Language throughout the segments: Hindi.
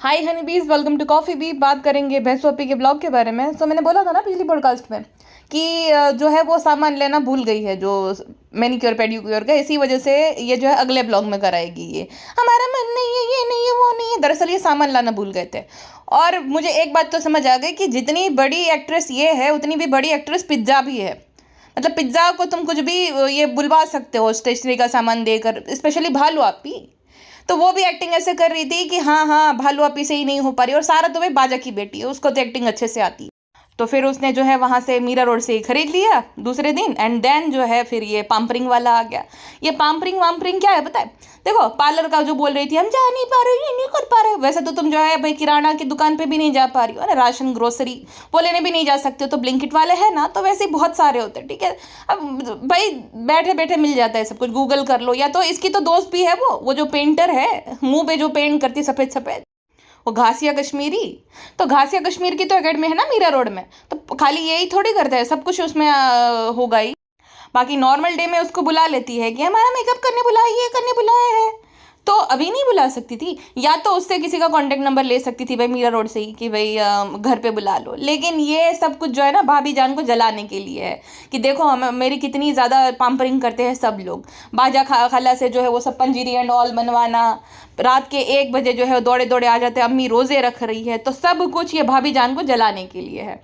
हाय हनी बीज, वेलकम टू कॉफ़ी बी। बात करेंगे भैंसोपी के ब्लॉग के बारे में। मैंने बोला था ना पिछली पॉडकास्ट में कि जो है वो सामान लेना भूल गई है, जो मैनिक्योर पेडिक्योर का। इसी वजह से ये जो है अगले ब्लॉग में कराएगी। ये हमारा मन नहीं है, ये नहीं है, वो नहीं है। दरअसल ये सामान लाना भूल गए थे। और मुझे एक बात तो समझ आ गई कि जितनी बड़ी एक्ट्रेस ये है उतनी भी बड़ी एक्ट्रेस पिज्ज़ा भी है। मतलब पिज्ज़ा को तुम कुछ भी ये बुलवा सकते हो स्टेशनरी का सामान देकर, स्पेशली भालू आपी। तो वो भी एक्टिंग ऐसे कर रही थी कि हाँ हाँ भालू आपी से ही नहीं हो पा रही। और सारा तो भाई बाजा की बेटी है, उसको तो एक्टिंग अच्छे से आती है। तो फिर उसने जो है वहां से मीरा रोड से ही खरीद लिया दूसरे दिन। एंड देन जो है फिर ये पाम्परिंग वाला आ गया। ये पाम्परिंग वाम्परिंग क्या है पता है? देखो, पार्लर का जो बोल रही थी हम जा नहीं पा रहे, ये नहीं कर पा रहे, वैसे तो तुम जो है भाई किराना की दुकान पे भी नहीं जा पा रही हो ना, राशन ग्रोसरी वो लेने भी नहीं जा सकते हो। तो ब्लिंकिट वाले हैं ना, तो वैसे ही बहुत सारे होते हैं। ठीक है, अब भाई बैठे बैठे मिल जाता है सब कुछ, गूगल कर लो। या तो इसकी तो दोस्त भी है, वो जो पेंटर है, मुंह पे जो पेंट करती सफेद सफेद, वो घासिया कश्मीरी। तो घासिया कश्मीर की तो एकेडमी है ना मीरा रोड में। तो खाली यही थोड़ी करता है, सब कुछ उसमें होगा ही। बाकी नॉर्मल डे में उसको बुला लेती है कि हमारा मेकअप करने बुलाया, ये करने बुलाया है। तो अभी नहीं बुला सकती थी? या तो उससे किसी का कांटेक्ट नंबर ले सकती थी भाई मीरा रोड से ही कि भाई घर पे बुला लो। लेकिन ये सब कुछ जो है ना भाभी जान को जलाने के लिए है कि देखो हम मेरी कितनी ज़्यादा पाम्परिंग करते हैं सब लोग। बाजा खाला से जो है वो सब पंजीरी एंड ऑल बनवाना, रात के 1 बजे जो है दौड़े दौड़े आ जाते हैं, अम्मी रोज़े रख रही है। तो सब कुछ ये भाभी जान को जलाने के लिए है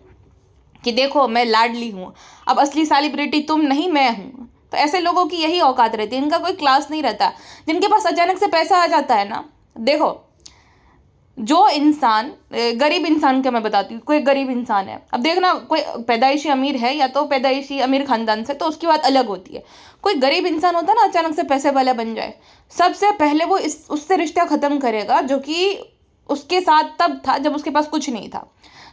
कि देखो मैं लाडली हूँ, अब असली सेलिब्रिटी तुम नहीं मैं हूँ। तो ऐसे लोगों की यही औकात रहती है, इनका कोई क्लास नहीं रहता। जिनके पास अचानक से पैसा आ जाता है ना, देखो जो इंसान गरीब इंसान का मैं बताती हूँ, कोई गरीब इंसान है, अब देखना कोई पैदाइशी अमीर है या तो पैदाइशी अमीर खानदान से, तो उसकी बात अलग होती है। कोई गरीब इंसान होता है ना, अचानक से पैसे वाला बन जाए, सबसे पहले वो उससे रिश्ता खत्म करेगा जो कि उसके साथ तब था जब उसके पास कुछ नहीं था,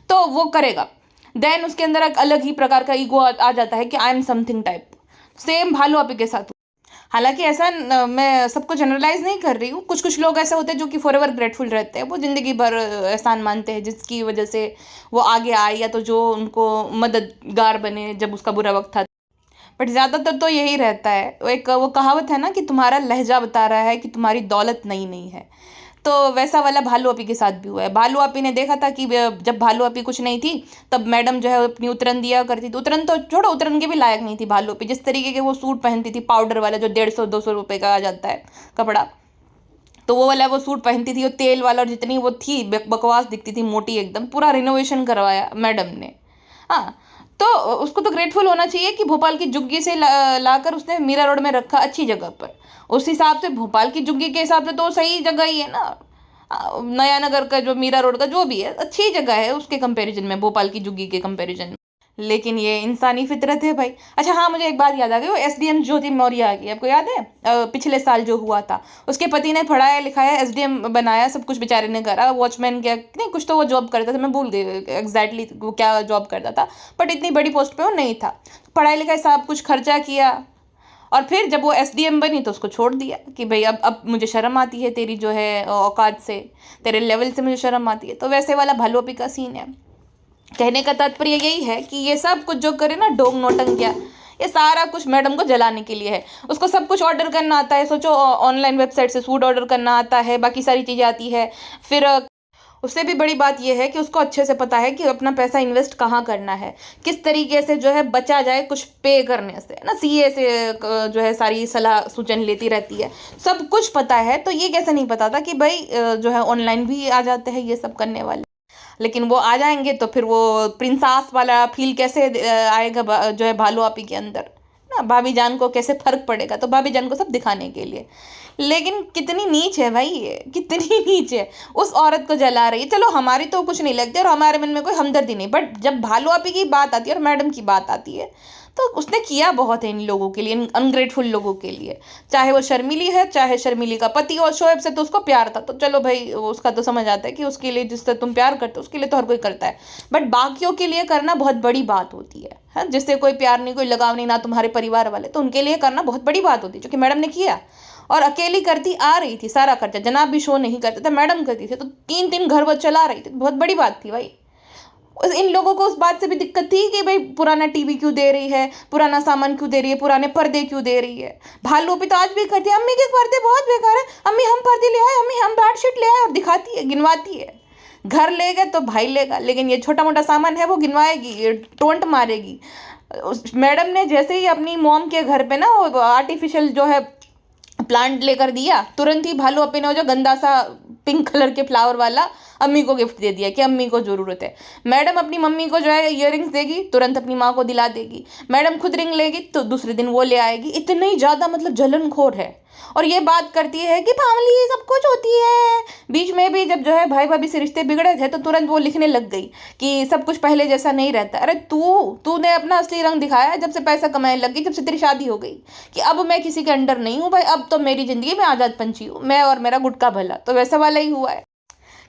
तो वो करेगा। देन उसके अंदर एक अलग ही प्रकार का ईगो आ जाता है कि I am something type. Same भालू आपी के साथ। हालांकि ऐसा मैं सबको जनरलाइज नहीं कर रही हूँ। कुछ कुछ लोग ऐसे होते हैं जो कि फॉर एवर ग्रेटफुल रहते हैं, वो ज़िंदगी भर एहसान मानते हैं जिसकी वजह से वो आगे आए, या तो जो उनको मददगार बने जब उसका बुरा वक्त था। बट ज़्यादातर तो यही रहता है। एक वो कहावत है ना कि तुम्हारा लहजा बता रहा है कि तुम्हारी दौलत नई नहीं है। तो वैसा वाला भालू आपी के साथ भी हुआ है। भालू आपी ने देखा था कि जब भालू आपी कुछ नहीं थी तब मैडम जो है अपनी उतरन दिया करती थी। उतरन तो छोड़ो, उतरन के भी लायक नहीं थी भालू आपी। जिस तरीके के वो सूट पहनती थी पाउडर वाला, जो 150-200 रुपये का आ जाता है कपड़ा, तो वो वाला वो सूट पहनती थी, वो तेल वाला। और जितनी वो थी बकवास दिखती थी, मोटी एकदम। पूरा रिनोवेशन करवाया मैडम ने। हाँ, तो उसको तो ग्रेटफुल होना चाहिए कि भोपाल की जुग्गी से लाकर उसने मीरा रोड में रखा अच्छी जगह पर। उस हिसाब से भोपाल की जुग्गी के हिसाब से तो सही जगह ही है ना। नया नगर का जो मीरा रोड का जो भी है अच्छी जगह है उसके कंपैरिजन में, भोपाल की जुग्गी के कंपैरिजन में। लेकिन ये इंसानी फितरत है भाई। अच्छा हाँ, मुझे एक बात याद आ गई, वो एसडीएम ज्योति मौर्य आ गई, आपको याद है पिछले साल जो हुआ था? उसके पति ने पढ़ाया लिखाया, एसडीएम बनाया, सब कुछ बेचारे ने करा। वॉचमैन क्या नहीं, कुछ तो वो जॉब करता था, मैं भूल गई एग्जैक्टली वो क्या जॉब करता था। बट इतनी बड़ी पोस्ट पे वो नहीं था। पढ़ाई लिखाई सब कुछ खर्चा किया, और फिर जब वो एसडीएम बनी तो उसको छोड़ दिया कि भाई अब मुझे शर्म आती है तेरी जो है औकात से, तेरे लेवल से मुझे शर्म आती है। तो वैसे वाला भालोपी का सीन है। कहने का तात्पर्य यही है कि ये सब कुछ जो करे ना ढोंग नौटंकिया, ये सारा कुछ मैडम को जलाने के लिए है। उसको सब कुछ ऑर्डर करना आता है। सोचो, ऑनलाइन वेबसाइट से सूट ऑर्डर करना आता है, बाकी सारी चीज़ें आती है। फिर उससे भी बड़ी बात यह है कि उसको अच्छे से पता है कि अपना पैसा इन्वेस्ट कहाँ करना है, किस तरीके से जो है बचा जाए कुछ पे करने से ना। सीए से जो है सारी सलाह सूचन लेती रहती है, सब कुछ पता है। तो ये कैसे नहीं पता था कि भाई जो है ऑनलाइन भी आ जाते हैं ये सब करने वाले। लेकिन वो आ जाएंगे तो फिर वो प्रिंसास वाला फील कैसे आएगा जो है भालू आपी के अंदर ना। भाभी जान को कैसे फर्क पड़ेगा? तो भाभी जान को सब दिखाने के लिए। लेकिन कितनी नीच है भाई ये, कितनी नीच है। उस औरत को जला रही है। चलो हमारी तो कुछ नहीं लगती और हमारे मन में कोई हमदर्दी नहीं, बट जब भालू आपी की बात आती है और मैडम की बात आती है तो उसने किया बहुत है इन लोगों के लिए, इन अनग्रेटफुल लोगों के लिए। चाहे वो शर्मिली है, चाहे शर्मिली का पति, और शोएब से तो उसको प्यार था, तो चलो भाई उसका तो समझ आता है कि उसके लिए जिससे तुम प्यार करते हो उसके लिए तो हर कोई करता है। बट बाकियों के लिए करना बहुत बड़ी बात होती है, जिससे कोई प्यार नहीं, कोई लगाव नहीं, ना तुम्हारे परिवार वाले, तो उनके लिए करना बहुत बड़ी बात होती है, जो कि मैडम ने किया। और अकेली करती आ रही थी सारा खर्चा, जनाब भी शो नहीं करते थे, मैडम करती थी, तो 3-3 घर वो चला रही थी, बहुत बड़ी बात थी भाई। इन लोगों को उस बात से भी दिक्कत थी कि भाई पुराना टीवी क्यों दे रही है, पुराना सामान क्यों दे रही है, पुराने पर्दे क्यों दे रही है। भालू भी तो आज भी करती है, अम्मी के पर्दे बहुत बेकार है, अम्मी हम पर्दे ले आए, अम्मी हम बेडशीट ले आए, और दिखाती है, गिनवाती है। घर ले गए तो भाई लेगा, लेकिन ये छोटा मोटा सामान है वो गिनवाएगी, टोंट मारेगी। मैडम ने जैसे ही अपनी मॉम के घर पे ना वो आर्टिफिशियल जो है प्लांट लेकर दिया, तुरंत ही भालू अपने वो जो गंदा सा पिंक कलर के फ्लावर वाला अम्मी को गिफ्ट दे दिया कि अम्मी को ज़रूरत है। मैडम अपनी मम्मी को जो है इयररिंग्स देगी, तुरंत अपनी माँ को दिला देगी। मैडम खुद रिंग लेगी तो दूसरे दिन वो ले आएगी। इतनी ज़्यादा मतलब जलनखोर है। और ये बात करती है कि फैमिली सब कुछ होती है। बीच में भी जब जो है भाई भाभी से रिश्ते बिगड़े थे तो तुरंत वो लिखने लग गई कि सब कुछ पहले जैसा नहीं रहता। अरे तूने अपना असली रंग दिखाया जब से पैसा कमाने लग गई, जब से तेरी शादी हो गई, कि अब मैं किसी के अंडर नहीं हूँ भाई, अब तो मेरी ज़िंदगी में आज़ाद पंछी हूँ मैं और मेरा गुटका भला। तो वैसा वाला ही हुआ है।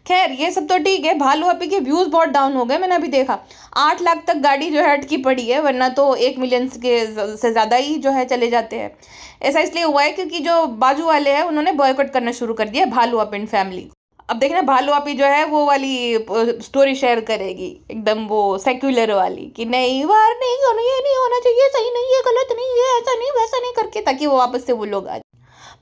खैर ये सब तो ठीक है। भालू अपी के व्यूज़ बहुत डाउन हो गए, मैंने अभी देखा 8 लाख तक गाड़ी जो है अटकी पड़ी है, वरना तो 1 मिलियन के से ज़्यादा ही जो है चले जाते हैं। ऐसा इसलिए हुआ है क्योंकि जो बाजू वाले हैं उन्होंने बॉयकॉट करना शुरू कर दिया भालू अपी एंड फैमिली। अब देखना भालू अपी जो है वो वाली स्टोरी शेयर करेगी, एकदम वो सेक्युलर वाली, कि नहीं वार नहीं होना, ये नहीं होना चाहिए, सही नहीं, ये गलत नहीं, ये ऐसा नहीं वैसा नहीं करके, ताकि वो वापस से वो लोग आ।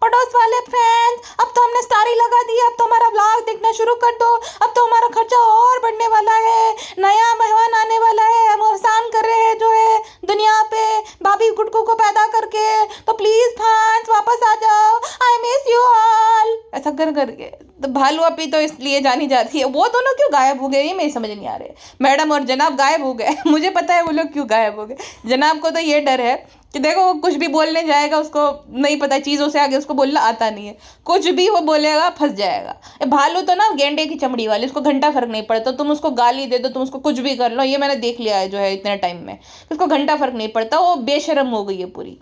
पड़ोस वाले फ्रेंड्स, अब तो हमने स्टारी लगा दी, अब तो हमारा व्लॉग देखना शुरू कर दो, अब तो हमारा खर्चा और बढ़ने वाला है, नया मेहमान आने वाला है, हम एहसान कर रहे हैं जो है दुनिया पे भाभी गुटकू को पैदा करके, तो प्लीज फैंस वापस आ जाओ, आई मिस यू ऑल, ऐसा कर करके। तो भालू अपी तो इसलिए जानी जाती है। वो दोनों क्यों गायब हो गए ये मेरी समझ नहीं आ रही। मैडम और जनाब गायब हो गए मुझे पता है वो लोग क्यों गायब हो गए। जनाब को तो ये डर है कि देखो वो कुछ भी बोलने जाएगा, उसको नहीं पता, चीज़ों से आगे उसको बोलना आता नहीं है, कुछ भी वो बोलेगा फंस जाएगा। भालू तो ना गेंडे की चमड़ी वाली, उसको घंटा फर्क नहीं पड़ता, तुम उसको गाली दे दो, तुम उसको कुछ भी कर लो, ये मैंने देख लिया है जो है इतने टाइम में, उसको घंटा फर्क नहीं पड़ता। वो बेशरम हो गई है पूरी,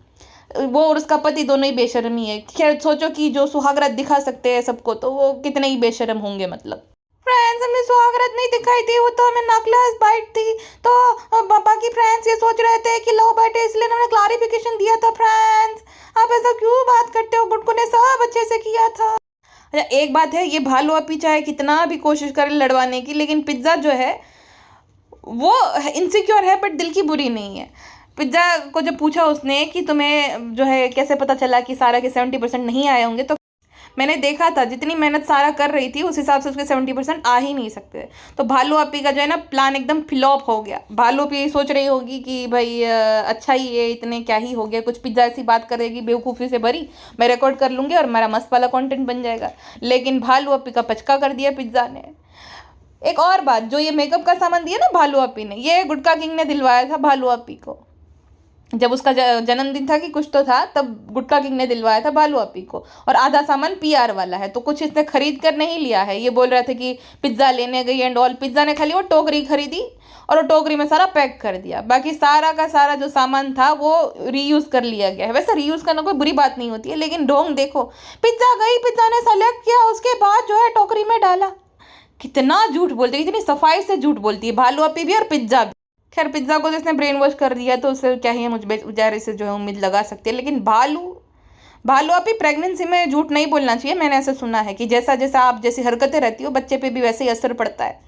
वो और उसका पति दोनों ही बेशरम ही है। खैर सोचो कि जो सुहागरात दिखा सकते हैं सबको, तो वो कितने ही बेशरम होंगे। मतलब फ्रेंड्स हमें सुहागरात नहीं दिखाई थी, वो तो हमें नकलस बाइट थी, तो बाकी फ्रेंड्स ये सोच रहे थे कि लव बाइट है, इसलिए उन्होंने क्लैरिफिकेशन दिया था। फ्रेंड्स आप ऐसा क्यों बात करते हो, गुटकू ने सब अच्छे से किया था। अच्छा एक बात है, ये भालू अपी चाहे कितना भी कोशिश करे लड़वाने की, लेकिन पिज्ज़ा जो है वो इनसिक्योर है बट दिल की बुरी नहीं है। पिज्ज़ा को जब पूछा उसने कि तुम्हें जो है कैसे पता चला कि सारा के 70% नहीं आए होंगे, तो मैंने देखा था जितनी मेहनत सारा कर रही थी उस हिसाब से उसके 70% आ ही नहीं सकते। तो भालू अपी का जो है ना प्लान एकदम फ्लॉप हो गया। भालू अपी सोच रही होगी कि भाई अच्छा ही है, इतने क्या ही हो गया, कुछ पिज्ज़ा ऐसी बात करेगी बेवकूफ़ी से भरी, मैं रिकॉर्ड कर लूँगी और मेरा मस्त वाला कंटेंट बन जाएगा। लेकिन भालू अपी का पचका कर दिया पिज्ज़ा ने। एक और बात, जो ये मेकअप का सामान दिया ना भालू अपी ने, ये गुटका किंग ने दिलवाया था भालू अपी को। जब उसका जन्मदिन था कि कुछ तो था, तब गुटका किंग ने दिलवाया था भालू अपी को। और आधा सामान पीआर वाला है, तो कुछ इसने खरीद कर नहीं लिया है। ये बोल रहे थे कि पिज्ज़ा लेने गई एंड ऑल, पिज्ज़ा ने खाली वो टोकरी खरीदी और वो टोकरी में सारा पैक कर दिया, बाकी सारा का सारा जो सामान था वो रीयूज़ कर लिया गया है। वैसे रीयूज़ करना कोई बुरी बात नहीं होती है, लेकिन ढोंग देखो, पिज्ज़ा गई, पिज्ज़ा ने सेलेक्ट किया, उसके बाद जो है टोकरी में डाला। कितना झूठ बोलती है, कितनी सफाई से झूठ बोलती है भालू अपी भी और पिज्ज़ा भी। खैर पिज्ज़ा को जिसने ब्रेन वॉश कर दिया तो उससे क्या ही मुझ बेचारे से जो है उम्मीद लगा सकते हैं। लेकिन भालू अपी प्रेगनेंसी में झूठ नहीं बोलना चाहिए। मैंने ऐसा सुना है कि जैसा जैसा आप जैसी हरकतें रहती हो बच्चे पे भी वैसे ही असर पड़ता है।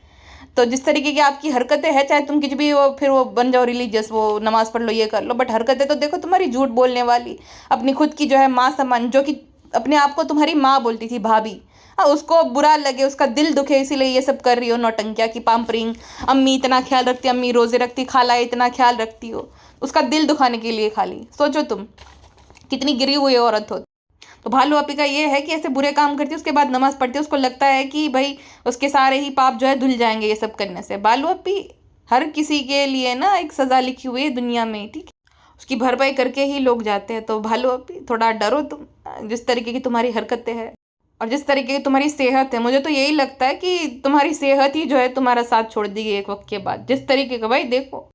तो जिस तरीके की आपकी हरकतें हैं, चाहे तुम कुछ भी वो फिर वो बन जाओ रिलीजियस, वो नमाज पढ़ लो, ये कर लो, बट हरकतें तो देखो तुम्हारी झूठ बोलने वाली, अपनी खुद की जो है माँ समान, जो कि अपने आप को तुम्हारी माँ बोलती थी भाभी, उसको बुरा लगे, उसका दिल दुखे, इसीलिए ये सब कर रही हो नौटंकिया की पाम्परिंग। अम्मी इतना ख्याल रखती, अम्मी रोज़े रखती, खाला इतना ख्याल रखती हो, उसका दिल दुखाने के लिए खाली। सोचो तुम कितनी गिरी हुई औरत हो। तो भालू अपी का ये है कि ऐसे बुरे काम करती है, उसके बाद नमाज पढ़ती है, उसको लगता है कि भाई उसके सारे ही पाप जो है धुल जाएंगे ये सब करने से। भालू अपी हर किसी के लिए ना एक सज़ा लिखी हुई है दुनिया में, ठीक है, उसकी भरपाई करके ही लोग जाते हैं। तो भालू अपी थोड़ा डरो तुम, जिस तरीके की तुम्हारी हरकतें हैं और जिस तरीके की तुम्हारी सेहत है, मुझे तो यही लगता है कि तुम्हारी सेहत ही जो है तुम्हारा साथ छोड़ देगी एक वक्त के बाद। जिस तरीके का, भाई देखो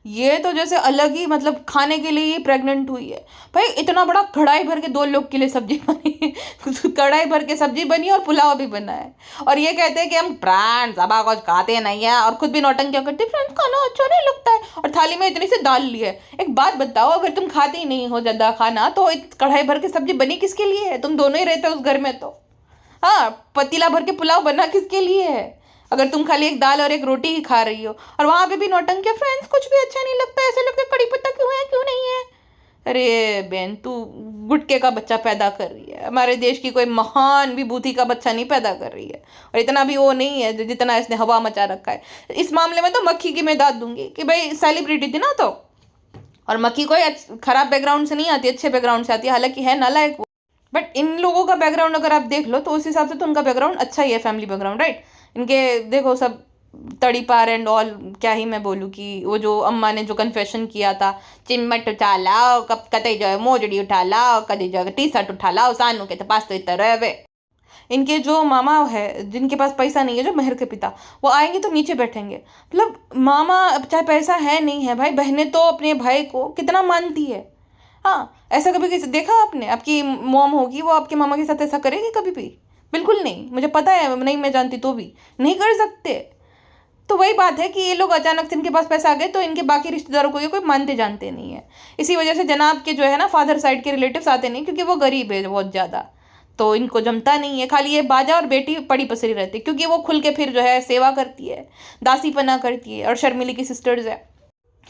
ये तो जैसे अलग ही, मतलब खाने के लिए ही प्रेग्नेंट हुई है भाई। इतना बड़ा कढ़ाई भर के 2 लोग के लिए सब्जी बनी कढ़ाई भर के सब्जी बनी और पुलाव भी बना है, और ये कहते हैं कि हम फ्रेंड्स अब कुछ खाते नहीं है, और खुद भी नौटंकियां करते, फ्रेंड्स खाना अच्छा नहीं लगता है, और थाली में इतनी से दाल ली है। एक बात बताओ, अगर तुम खाते ही नहीं हो ज़्यादा खाना, तो कढ़ाई भर के सब्जी बनी किसके लिए है? तुम दोनों ही रहते हो उस घर में, तो हाँ पतीला भर के पुलाव बना किसके लिए है? अगर तुम खाली एक दाल और एक रोटी ही खा रही हो और वहां पे भी नौटंकी, फ्रेंड्स कुछ भी अच्छा नहीं लगता, ऐसे लगता है कड़ी पत्ता क्यों है क्यों नहीं है। अरे बहन, तू गुटके का बच्चा पैदा कर रही है, हमारे देश की कोई महान विभूति का बच्चा नहीं पैदा कर रही है। और इतना भी वो नहीं है जितना इसने हवा मचा रखा है। इस मामले में तो मक्खी की मैं दाद दूंगी कि भाई सेलिब्रिटी थी ना, तो और मक्खी कोई खराब बैकग्राउंड से नहीं आती, अच्छे बैकग्राउंड से आती है, हालांकि है नालायक वो। बट इन लोगों का बैकग्राउंड अगर आप देख लो तो उस हिसाब से तो उनका बैकग्राउंड अच्छा ही है, फैमिली बैकग्राउंड, राइट। इनके देखो सब तड़ी पार एंड ऑल, क्या ही मैं बोलूँ कि वो जो अम्मा ने जो कन्फेशन किया था, चिमट उठा लाओ, कब कतई जो है मोजड़ी उठा लाओ, कदी जो है टी शर्ट उठा लाओ, सानू के तो पास तो इतना रहे। इनके जो मामा है जिनके पास पैसा नहीं है, जो मेहर के पिता, वो आएंगे तो नीचे बैठेंगे। मतलब मामा अब चाहे पैसा है नहीं है, भाई बहनें तो अपने भाई को कितना मानती है। हाँ, ऐसा कभी किसी देखा आपने? आपकी मॉम होगी, वो आपके मामा के साथ ऐसा करेगी कभी भी? बिल्कुल नहीं। मुझे पता है, नहीं मैं जानती तो भी नहीं कर सकते। तो वही बात है कि ये लोग अचानक से इनके पास पैसा आ गए तो इनके बाकी रिश्तेदारों को ये कोई मानते जानते नहीं है। इसी वजह से जनाब के जो है ना फादर साइड के रिलेटिव्स आते नहीं, क्योंकि वो गरीब है बहुत ज़्यादा, तो इनको जमता नहीं है। खाली ये बाजा और बेटी पड़ी पसरी रहती है, क्योंकि वो खुल के फिर जो है सेवा करती है, दासीपना करती है। और शर्मिली की सिस्टर्स है।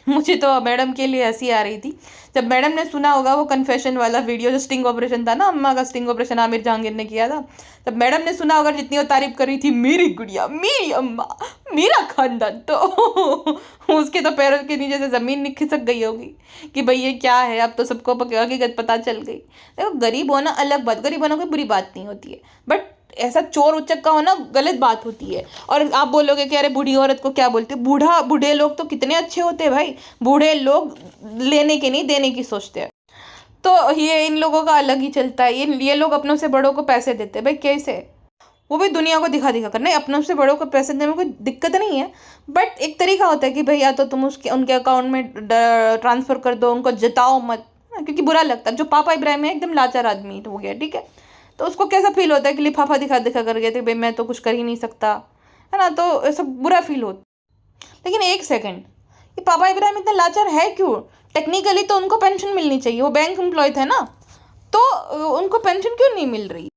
मुझे तो मैडम के लिए हंसी आ रही थी जब मैडम ने सुना होगा वो कन्फेशन वाला वीडियो, जो स्टिंग ऑपरेशन था ना, अम्मा का स्टिंग ऑपरेशन आमिर जहांगीर ने किया था। तब मैडम ने सुना होगा, जितनी वो तारीफ कर रही थी, मेरी गुड़िया, मेरी अम्मा, मेरा खानदान, तो उसके तो पैरों के नीचे से जमीन खिसक गई होगी कि भाई ये क्या है। अब तो सबको हकीकत पता चल गई। देखो, गरीब होना अलग बात, गरीब होना कोई बुरी बात नहीं होती है, बट ऐसा चोर उचक्का होना गलत बात होती है। और आप बोलोगे कि अरे बूढ़ी औरत को क्या बोलते, बूढ़े लोग तो कितने अच्छे होते हैं भाई। बूढ़े लोग लेने के नहीं देने की सोचते हैं। तो ये इन लोगों का अलग ही चलता है। ये लोग अपनों से बड़ों को पैसे देते हैं, भाई कैसे? वो भी दुनिया को दिखा कर। नहीं, अपनों से बड़ों को पैसे देने में कोई दिक्कत नहीं है, बट एक तरीका होता है कि भाई या तो तुम उनके अकाउंट में ट्रांसफर कर दो, उनको जताओ मत, क्योंकि बुरा लगता है। जो पापा इब्राहिम है एकदम लाचार आदमी हो गया, ठीक है, तो उसको कैसा फील होता है कि लिफाफा दिखा दिखा कर गए थे, भाई मैं तो कुछ कर ही नहीं सकता, है ना, तो ऐसा बुरा फील होता। लेकिन एक सेकंड, ये पापा इब्राहिम इतना लाचार है क्यों? टेक्निकली तो उनको पेंशन मिलनी चाहिए, वो बैंक एम्प्लॉय थे ना, तो उनको पेंशन क्यों नहीं मिल रही?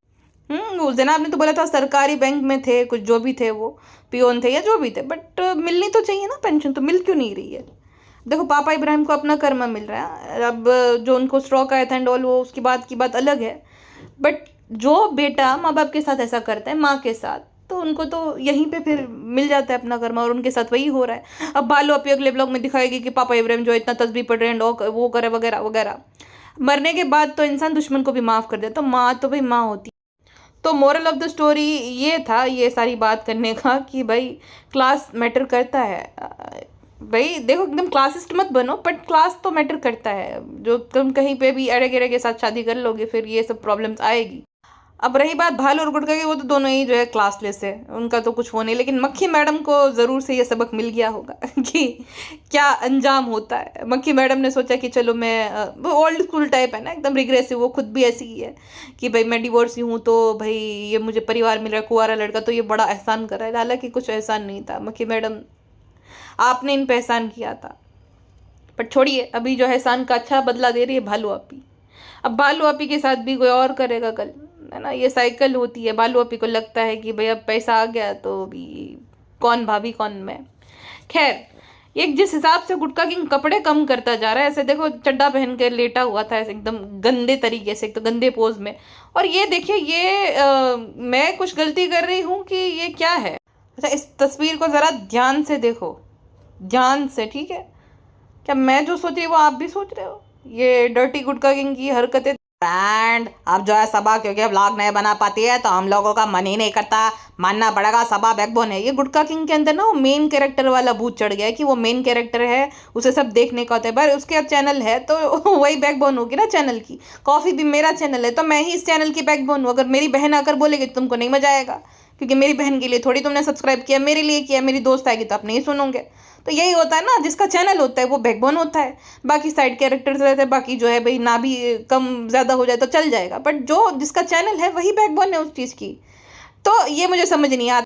वो जनाब ने तो बोला था सरकारी बैंक में थे, कुछ जो भी थे, वो पियोन थे या जो भी थे, बट मिलनी तो चाहिए ना पेंशन, तो मिल क्यों नहीं रही है? देखो, पापा इब्राहिम को अपना कर्मा मिल रहा है। अब जो उनको स्ट्रोक आया था एंड ऑल, वो उसकी बात अलग है, बट जो बेटा माँ बाप के साथ ऐसा करता है, माँ के साथ, तो उनको तो यहीं पे फिर मिल जाता है अपना कर्मा, और उनके साथ वही हो रहा है। अब बालो अपने अगले ब्लॉग में दिखाएगी कि पापा इब्राहिम जो इतना तस्बीह पढ़ रहे हैं, वो करे वगैरह वगैरह। मरने के बाद तो इंसान दुश्मन को भी माफ़ कर दे, तो माँ तो भाई माँ होती। तो मोरल ऑफ द स्टोरी ये था, ये सारी बात करने का, कि भाई क्लास मैटर करता है। भाई देखो, एकदम क्लासिस्ट मत बनो, बट क्लास तो मैटर करता है। जो तुम कहीं पे भी अड़े गिरे के साथ शादी कर लोगे, फिर ये सब प्रॉब्लम्स आएगी। अब रही बात भाल और गुटका की, वो तो दोनों ही जो है क्लासलेस है, उनका तो कुछ हो नहीं। लेकिन मक्खी मैडम को ज़रूर से ये सबक मिल गया होगा कि क्या अंजाम होता है। मक्खी मैडम ने सोचा कि चलो मैं, वो ओल्ड स्कूल टाइप है ना, एकदम रिग्रेसिव, वो खुद भी ऐसी ही है कि भाई मैं डिवोर्स हूँ, तो भाई ये मुझे परिवार मिल रहा है, कुंवारा लड़का, तो ये बड़ा एहसान कर रहा है। हालांकि कुछ एहसान नहीं था मक्खी मैडम, आपने इन पे एहसान किया था। पर छोड़िए, अभी जो है एहसान का अच्छा बदला दे रही है भालू आपी। अब भालू आपी के साथ भी कोई और करेगा कल, है ना, ये साइकिल होती है। भालू आपी को लगता है कि भाई अब पैसा आ गया तो भी कौन भाभी कौन मैं। खैर, एक जिस हिसाब से गुटका किंग कपड़े कम करता जा रहा है, ऐसे देखो चड्डा पहन के लेटा हुआ था ऐसे एकदम गंदे तरीके से, एक तो गंदे पोज में। और ये देखिए, ये मैं कुछ गलती कर रही हूँ कि ये क्या है? अच्छा, इस तस्वीर को ज़रा ध्यान से देखो, ध्यान से, ठीक है? क्या मैं जो सोच रही हूँ वो आप भी सोच रहे हो? ये डर्टी गुटका किंग की हरकतें। ब्रांड अब जो है सबा, क्योंकि अब व्लॉग नहीं बना पाती है तो हम लोगों का मन ही नहीं करता, मानना पड़ेगा, सबा बैकबोन है। ये गुटका किंग के अंदर ना वो मेन कैरेक्टर वाला भूत चढ़ गया है कि वो मेन कैरेक्टर है, उसे सब देखने का होता है। पर उसके चैनल है तो वही बैकबोन होगी ना चैनल की। कॉफ़ी भी मेरा चैनल है तो मैं ही इस चैनल की बैकबोन हूँ। अगर मेरी बहन आकर बोलेगी तो तुमको नहीं मजा आएगा, क्योंकि मेरी बहन के लिए थोड़ी तुमने सब्सक्राइब किया, मेरे लिए किया। मेरी दोस्त आएगी तो आप नहीं सुनोगे। तो यही होता है ना, जिसका चैनल होता है वो बैकबोन होता है, बाकी साइड कैरेक्टर्स रहते हैं। बाकी जो है भाई ना भी कम ज़्यादा हो जाए तो चल जाएगा, बट जो जिसका चैनल है वही बैकबोन है उस चीज़ की। तो ये मुझे समझ नहीं आता,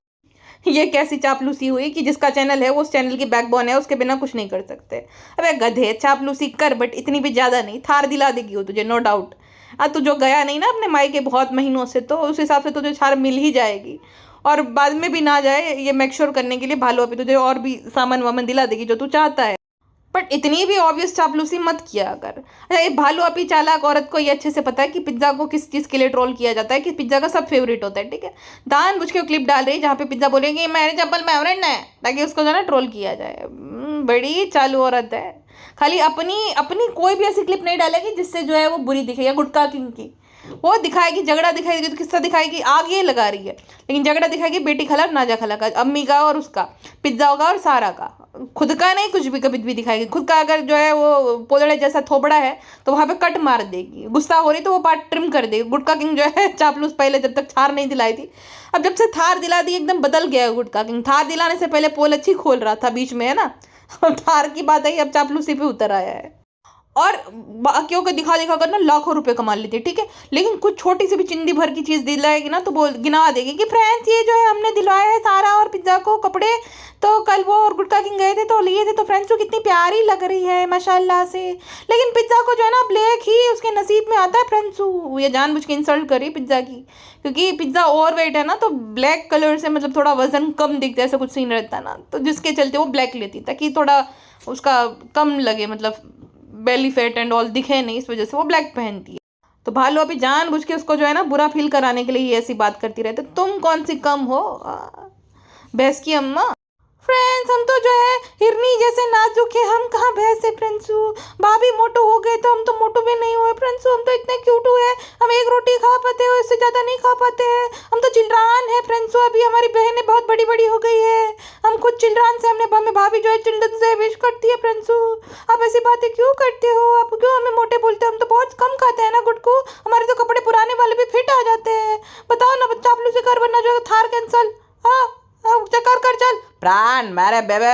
ये कैसी चापलूसी हुई कि जिसका चैनल है वो उस चैनल की बैकबोन है, उसके बिना कुछ नहीं कर सकते। अबे गधे, चापलूसी कर, बट इतनी भी ज़्यादा नहीं। थार दिला देगी वो तुझे, नो डाउट। तू जो गया नहीं ना अपने मायके बहुत महीनों से, तो उस हिसाब से तुझे थार मिल ही जाएगी। और बाद में भी ना जाए, ये मेक श्योर करने के लिए भालू अपी तुझे और भी सामान वामान दिला देगी जो तू चाहता है। बट इतनी भी ऑब्वियस चापलूसी मत किया कर। अच्छा, ये भालू अपी चालाक औरत को ये अच्छे से पता है कि पिज्जा को किस चीज़ के लिए ट्रोल किया जाता है, कि पिज्जा का सब फेवरेट होता है, ठीक है। जानबूझ के क्लिप डाल रही है जहाँ पे पिज्जा बोलेगी मेरे चप्पल फेवरेट है, ताकि उसको जो है ना ट्रोल किया जाए। बड़ी चालू औरत है। खाली अपनी अपनी कोई भी ऐसी क्लिप नहीं डालेगी जिससे जो है वो बुरी दिखे, या गुटका किंग की वो दिखाएगी, झगड़ा दिखाएगी तो किस्सा दिखाएगी, आग ये लगा रही है, लेकिन झगड़ा दिखाएगी बेटी खला और नाजा खला का, अम्मी का और उसका, पिज्जा का और सारा का। खुद का नहीं कुछ भी कभी भी दिखाएगी। खुद का अगर जो है वो पोदड़े जैसा थोबड़ा है तो वहां पे कट मार देगी, गुस्सा हो रही तो वो पार्ट ट्रिम कर देगी। गुटका किंग जो है चापलूस, पहले जब तक थार नहीं दिलाई थी, अब जब से थार दिला दी एकदम बदल गया है गुटका किंग। थार दिलाने से पहले पोल अच्छी खोल रहा था बीच में, है ना। थार की बात आई, अब चापलूसी पे उतर आया है। और बाकियों को दिखा दिखा कर ना लाखों रुपए कमा लेती है, ठीक है। लेकिन कुछ छोटी सी भी चिंदी भर की चीज दिलाएगी ना तो बोल गिना देगी कि फ्रेंड्स ये जो है हमने दिलवाया है सारा और पिज्जा को कपड़े, तो कल वो और गुटका किंग गए थे तो लिए थे, तो फ्रेंड्स तो कितनी प्यारी लग रही है माशाल्लाह से। लेकिन पिज्जा को जो है ना ब्लैक ही उसके नसीब में आता है फ्रेंड्स। ये जानबूझ के इंसल्ट करी पिज्जा की, क्योंकि पिज्जा ओवर वेट है ना, तो ब्लैक कलर से मतलब थोड़ा वजन कम दिखता है, ऐसा कुछ सीन रहता है ना, तो जिसके चलते वो ब्लैक लेती ताकि थोड़ा उसका कम लगे, मतलब बेली फैट एंड ऑल दिखे नहीं, इस वजह से वो ब्लैक पहनती है। तो भालू अभी जानबूझ के उसको जो है ना बुरा फील कराने के लिए ये ऐसी बात करती रहती, तुम कौन सी कम हो भैंस की अम्मा। फ्रेंड्स हम तो जो है हिरनी जैसे नाजुक है, हम कहाँ भैंस है फ्रेंड्सू। भाभी मोटो हो गए तो हम तो मोटो भी नहीं हुए फ्रेंड्सू, हम तो इतने क्यूट हुए, हम एक रोटी खा पाते हैं, इससे ज़्यादा नहीं खा पाते हैं, हम तो चिल्ड्रान है फ्रेंड्सू। अभी हमारी बहनें बहुत बड़ी बड़ी हो गई है, हम खुद चिल्ड्रान से, हमने हमें भाभी जो है चिल्ड्रन से विश करती है फ्रेंड्सू। आप ऐसी बातें क्यों करते हो, आप क्यों हमें मोटे बोलते हो, हम तो बहुत कम खाते हैं ना गुटकू, हमारे तो कपड़े पुराने वाले भी फिट आ जाते हैं। बताओ ना चापलूसी कर वरना जो थार कैंसल। हाँ चक्कर कर चल प्राण, मेरे बेबे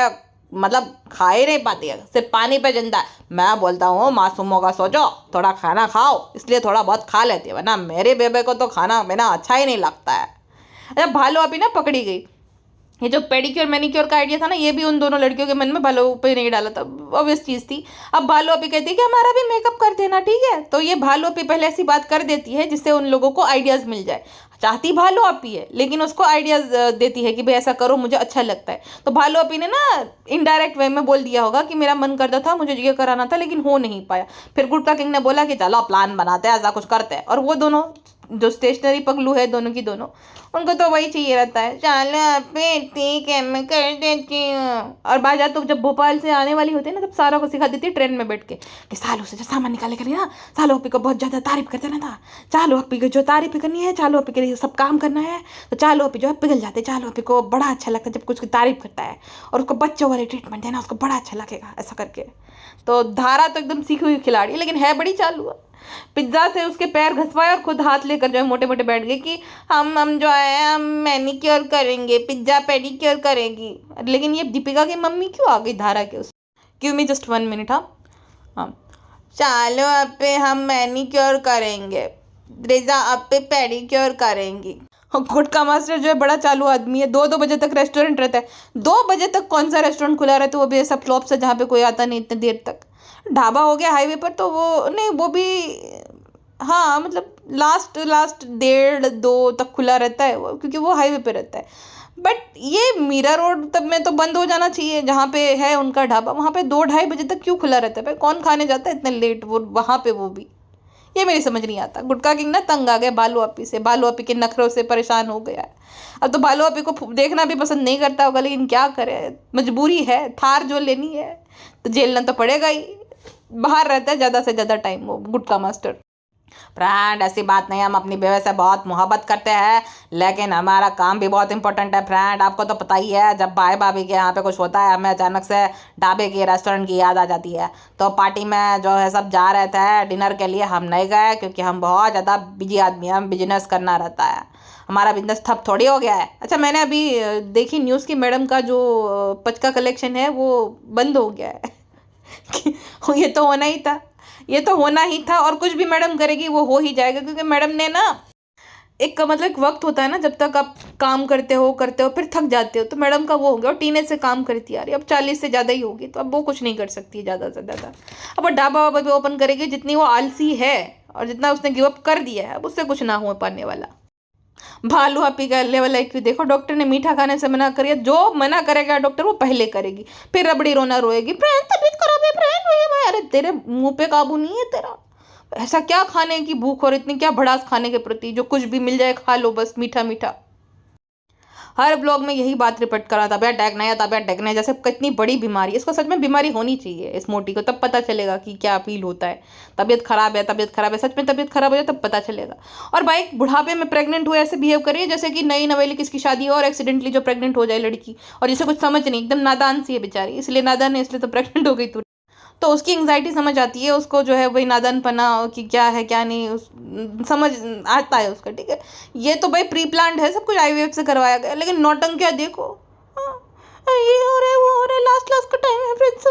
मतलब खा ही नहीं पाती है, सिर्फ पानी पे जिंदा है। मैं बोलता हूँ मासूमों का सोचो, थोड़ा खाना खाओ, इसलिए थोड़ा बहुत खा लेती है, वरना मेरे बेबे को तो खाना बिना अच्छा ही नहीं लगता है। अच्छा भालू अभी ना पकड़ी गई। ये जो पेडिक्योर मैनिक्योर का आइडिया था ना, ये भी उन दोनों लड़कियों के मन में भालू पे नहीं डाला था, ऑब्वियस चीज़ थी। अब भालू अपी कहती है कि हमारा भी मेकअप कर देना, ठीक है। तो ये भालू अपी पहले ऐसी बात कर देती है जिससे उन लोगों को आइडियाज़ मिल जाए। चाहती भालू अपी है लेकिन उसको आइडियाज़ देती है कि भाई ऐसा करो मुझे अच्छा लगता है। तो भालू अपी ने ना इनडायरेक्ट वे में बोल दिया होगा कि मेरा मन करता था, मुझे ये कराना था लेकिन हो नहीं पाया। फिर गुटका किंग ने बोला कि चलो प्लान बनाते हैं, ऐसा कुछ करते हैं। और वो दोनों जो स्टेशनरी पगलू है दोनों की दोनों, उनको तो वही चाहिए रहता है, चलो अपे ठीक है मैं कर देती हूँ। और बाजा तो जब भोपाल से आने वाली होती है ना, तब सारा को सिखा देती है ट्रेन में बैठ के कि सालों से जो सामान निकाले करिए ना, चालू अपी को बहुत ज़्यादा तारीफ करते ना था, चालू अपी को जो तारीफ करनी है, चालू अपी के लिए सब काम करना है, तो चालू अपी जो है पिघल जाते, चालू अपी को बड़ा अच्छा लगता है जब कुछ की तारीफ करता है, और उसको बच्चों वाले ट्रीटमेंट देना उसको बड़ा अच्छा लगेगा ऐसा करके। तो धारा तो एकदम सीखी हुई खिलाड़ी, लेकिन है बड़ी चालू है। पिज्जा से उसके पैर घसवाए और खुद हाथ लेकर जो है मोटे मोटे बैठ गए कि हम जो है हम मैनिक्योर करेंगे, पिज्जा पेडिक्योर करेंगी। लेकिन ये दीपिका की मम्मी क्यों आ गई धारा के उस। Give me just 1 minute. हाँ चलो अब पे हम मैनिक्योर करेंगे, रेजा अब पे पेडिक्योर करेंगी। गुटका मास्टर जो है बड़ा चालू आदमी है, 2-2 बजे तक रेस्टोरेंट रहता है। 2 बजे तक कौन सा रेस्टोरेंट खुला रहता है, वो भी ऐसा फ्लॉप से जहाँ पे कोई आता नहीं इतने देर तक। ढाबा हो गया हाईवे पर तो वो नहीं, वो भी हाँ मतलब लास्ट 1:30-2 तक खुला रहता है वो, क्योंकि वो हाईवे पे रहता है। बट ये मीरा रोड तब में तो बंद हो जाना चाहिए जहाँ पे है उनका ढाबा, वहाँ पे 2-2:30 बजे तक क्यों खुला रहता है भाई, कौन खाने जाता है इतने लेट वो वहाँ पे, वो भी ये मेरी समझ नहीं आता। गुटका किंग ना तंग आ गया भालू अपी से, भालू अपी के नखरों से परेशान हो गया है। अब तो भालू अपी को देखना भी पसंद नहीं करता होगा, लेकिन क्या करे, मजबूरी है, थार जो लेनी है तो झेलना तो पड़ेगा ही। बाहर रहता है ज़्यादा से ज़्यादा टाइम वो गुटका मास्टर। फ्रेंड ऐसी बात नहीं, हम अपनी बेवे से बहुत मोहब्बत करते हैं, लेकिन हमारा काम भी बहुत इंपॉर्टेंट है फ्रेंड। आपको तो पता ही है, जब भाई भाभी के यहाँ पे कुछ होता है हमें अचानक से ढाबे की रेस्टोरेंट की याद आ जाती है। तो पार्टी में जो है सब जा रहे थे डिनर के लिए, हम नहीं गए क्योंकि हम बहुत ज़्यादा बिजी आदमी हैं, हम बिजनेस करना रहता है, हमारा बिजनेस ठप थोड़ी हो गया है। अच्छा मैंने अभी देखी न्यूज़ की मैडम का जो पचका कलेक्शन है वो बंद हो गया है। ये तो होना ही था, ये तो होना ही था, और कुछ भी मैडम करेगी वो हो ही जाएगा, क्योंकि मैडम ने ना एक मतलब एक वक्त होता है ना जब तक आप काम करते हो फिर थक जाते हो, तो मैडम का वो हो गया, और टीनेज से काम करती आ रही है, अब 40 से ज़्यादा ही होगी, तो अब वो कुछ नहीं कर सकती है ज़्यादा से ज़्यादा। अब वो ढाबा वाबा भी ओपन करेगी, जितनी वो आलसी है और जितना उसने गिव अप कर दिया है अब उससे कुछ ना हो पाने वाला। भालू आपी का लेवल IQ देखो। डॉक्टर ने मीठा खाने से मना करिए, जो मना करेगा डॉक्टर वो पहले करेगी, फिर रबड़ी रोना रोएगी, फ्रेंड तबीयत खराब है फ्रेंड, वही भाई। अरे तेरे मुंह पे काबू नहीं है तेरा? ऐसा क्या खाने की भूख और इतनी क्या भड़ास खाने के प्रति, जो कुछ भी मिल जाए खा लो बस, मीठा मीठा। हर ब्लॉग में यही बात रिपीट करा, तबीयत डेगना है तबीयत डेगना है, जैसे कितनी बड़ी बीमारी है। इसको सच में बीमारी होनी चाहिए इस मोटी को, तब पता चलेगा कि क्या फील होता है। तबीयत खराब है तबीयत खराब है, सच में तबीयत खराब हो जाए तब पता चलेगा। और भाई बुढ़ापे में प्रेग्नेंट हुए ऐसे बिहेव करिए जैसे कि नई नवेली किसकी शादी हो और एक्सीडेंटली जो प्रेग्नेंट हो जाए लड़की, और जिसे कुछ समझ नहीं, एकदम नादान सी है बेचारी, इसलिए नादान है इसलिए तो प्रेग्नेंट हो गई तू। तो उसकी एंग्जाइटी समझ आती है उसको, जो है भाई नादानपना कि क्या है क्या नहीं समझ आता है उसका, ठीक है। ये तो भाई प्री प्लान्ड है, सब कुछ IVF से करवाया गया, लेकिन नौटंकियाँ देखो। हाँ, ये हो रहा है वो हो रहा है, लास्ट लास्ट का टाइम है फ्रेंड्स।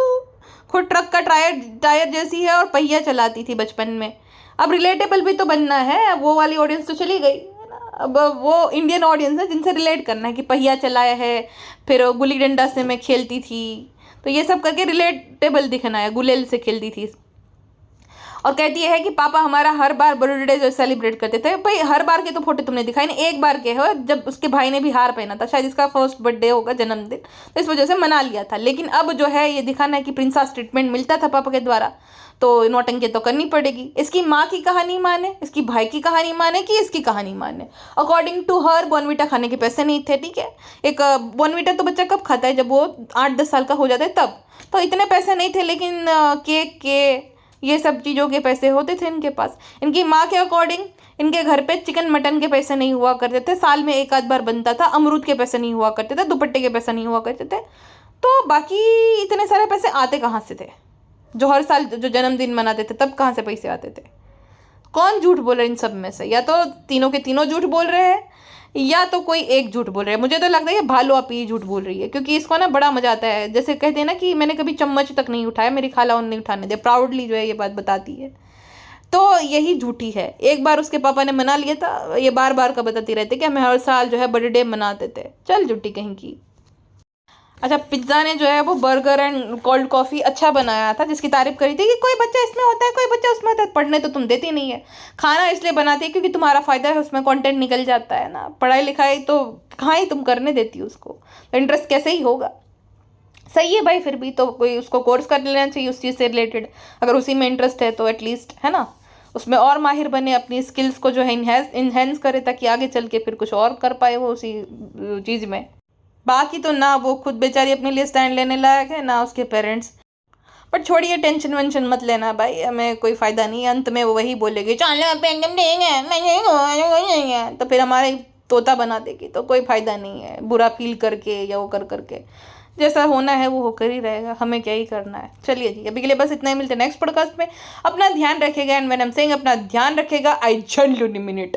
खुद ट्रक का टायर टायर जैसी है और पहिया चलाती थी बचपन में। अब रिलेटेबल भी तो बनना है, अब वो वाली ऑडियंस तो चली गई है ना, अब वो इंडियन ऑडियंस है जिनसे रिलेट करना है कि पहिया चलाया है, फिर गुल्ली डंडा से मैं खेलती थी, तो ये सब करके रिलेटेबल दिखना है। गुलेल से खेलती थी और कहती है कि पापा हमारा हर बार बर्थडे जो सेलिब्रेट करते थे। भाई हर बार के तो फोटो तुमने दिखाई नहीं, एक बार के हो जब उसके भाई ने भी हार पहना था, शायद इसका फर्स्ट बर्थडे होगा जन्मदिन, तो इस वजह से मना लिया था। लेकिन अब जो है ये दिखाना है कि प्रिंसेस ट्रीटमेंट मिलता था पापा के द्वारा, तो नौटंकी तो करनी पड़ेगी। इसकी माँ की कहानी माने, इसकी भाई की कहानी माने कि इसकी कहानी माने। अकॉर्डिंग टू हर बॉर्नविटा खाने के पैसे नहीं थे, ठीक है। एक बॉर्नविटा तो बच्चा कब खाता है, जब वो 8-10 साल का हो जाता है तब, तो इतने पैसे नहीं थे। लेकिन केक के ये सब चीज़ों के पैसे होते थे इनके पास। इनकी माँ के अकॉर्डिंग इनके घर पे चिकन मटन के पैसे नहीं हुआ करते थे, साल में एक आध बार बनता था। अमरूद के पैसे नहीं हुआ करते थे, दुपट्टे के पैसे नहीं हुआ करते थे। तो बाकी इतने सारे पैसे आते कहाँ से थे? जो हर साल जो जन्मदिन मनाते थे तब कहाँ से पैसे आते थे? कौन झूठ बोल रहा है इन सब में से? या तो तीनों के तीनों झूठ बोल रहे हैं, या तो कोई एक झूठ बोल रहा है। मुझे तो लगता है ये भालू आपी झूठ बोल रही है, क्योंकि इसको ना बड़ा मजा आता है। जैसे कहते हैं ना कि मैंने कभी चम्मच तक नहीं उठाया, मेरी खाला उन नहीं उठाने दे, प्राउडली जो है ये बात बताती है। तो यही झूठी है। एक बार उसके पापा ने मना लिया था, ये बार बार का बताती रहती कि हमें हर साल जो है बर्थडे मनाते थे। चल झूठी कहीं की। अच्छा, पिज्ज़ा ने जो है वो बर्गर एंड कोल्ड कॉफ़ी अच्छा बनाया था, जिसकी तारीफ करी थी कि कोई बच्चा इसमें होता है कोई बच्चा उसमें होता है। पढ़ने तो तुम देती नहीं है, खाना इसलिए बनाती है क्योंकि तुम्हारा फ़ायदा है, उसमें कंटेंट निकल जाता है ना। पढ़ाई लिखाई तो कहाँ ही तुम करने देती हो उसको, तो इंटरेस्ट कैसे ही होगा। सही है भाई, फिर भी तो कोई उसको कोर्स कर लेना चाहिए उस चीज़ से रिलेटेड, अगर उसी में इंटरेस्ट है तो एटलीस्ट, है ना, उसमें और माहिर बने, अपनी स्किल्स को जो है इन्हेंस करे, ताकि आगे चल के फिर कुछ और कर पाए वो उसी चीज़ में। बाकी तो ना वो खुद बेचारी अपने लिए स्टैंड लेने लायक है, ना उसके पेरेंट्स। पर छोड़िए, टेंशन वेंशन मत लेना भाई, हमें कोई फ़ायदा नहीं है। अंत में वो वही बोलेगी चलो पेंडम देंगे, तो फिर हमारे तोता बना देगी, तो कोई फ़ायदा नहीं है बुरा फील करके या वो कर करके। जैसा होना है वो होकर ही रहेगा, हमें क्या ही करना है। चलिए जी, अभी के लिए बस इतना ही, मिलते हैं नेक्स्ट पॉडकास्ट में। अपना ध्यान रखेगा, and when I am saying अपना ध्यान रखेगा, आई जेन्युइनली मीन इट।